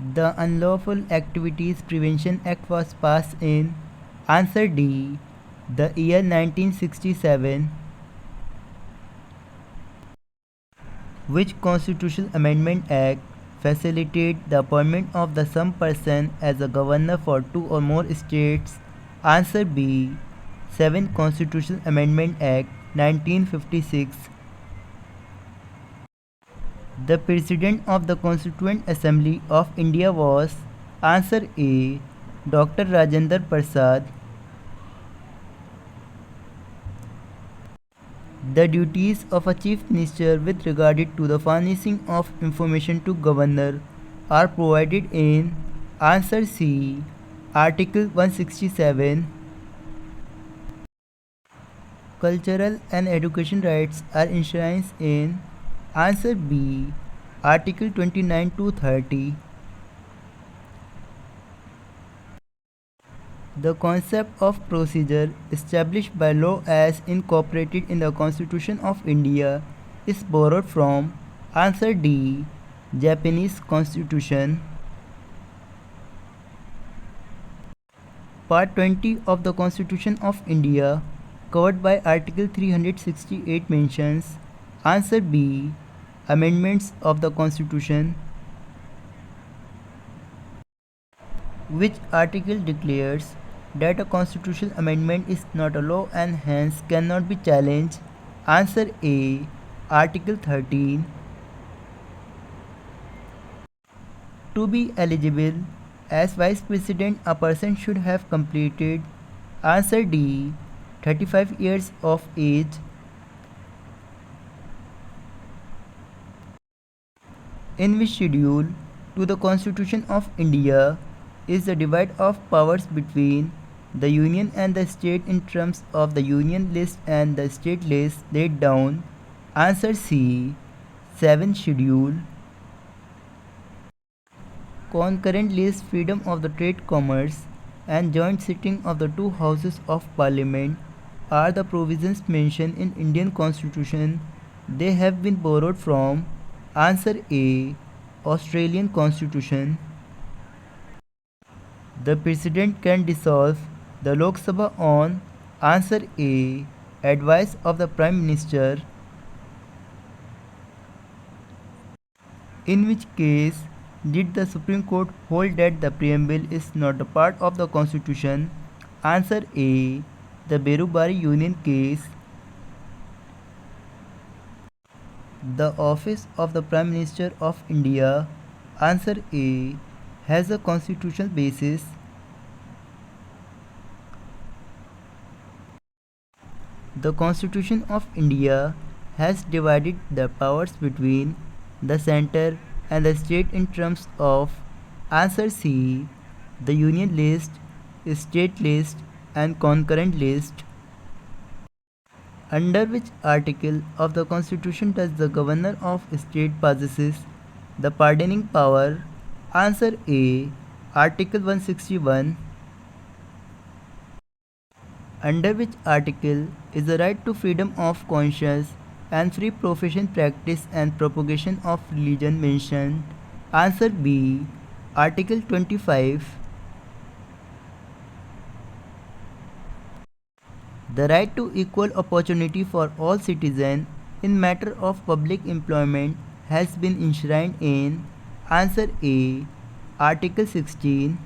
The Unlawful Activities Prevention Act was passed in answer D, the year 1967. Which constitutional amendment act facilitated the appointment of the some person as a governor for two or more states? Answer B. 7th Constitutional Amendment Act 1956. The President of the Constituent Assembly of India was answer A. Dr. Rajendra Prasad. The duties of a chief minister with regard to the furnishing of information to governor are provided in answer C. Article 167. Cultural and education rights are enshrined in answer B. Article 29 to 30. The concept of procedure established by law as incorporated in the Constitution of India is borrowed from answer D. Japanese Constitution. Part 20 of the Constitution of India, covered by Article 368, mentions answer B. Amendments of the Constitution. Which article declares that a constitutional amendment is not a law and hence cannot be challenged? Answer A. Article 13. To be eligible as Vice President, a person should have completed answer D. 35 years of age. In which schedule to the Constitution of India is the divide of powers between the Union and the state in terms of the Union list and the state list laid down? Answer C. 7th schedule. Concurrent list, freedom of the trade, commerce, and joint sitting of the two houses of parliament are the provisions mentioned in Indian Constitution. They have been borrowed from answer A. Australian Constitution. The President can dissolve the Lok Sabha on answer A. advice of the Prime Minister. In which case did the Supreme Court hold that the preamble is not a part of the Constitution? Answer A. The Berubari Union case. The office of the Prime Minister of India, answer A, has a constitutional basis. The Constitution of India has divided the powers between the centre and the state in terms of answer C. The Union list, state list, and concurrent list. Under which article of the Constitution does the Governor of State possesses the pardoning power? Answer A. Article 161. Under which article is the right to freedom of conscience and free profession, practice, and propagation of religion mentioned? Answer B. Article 25. The right to equal opportunity for all citizens in matter of public employment has been enshrined in answer A. Article 16.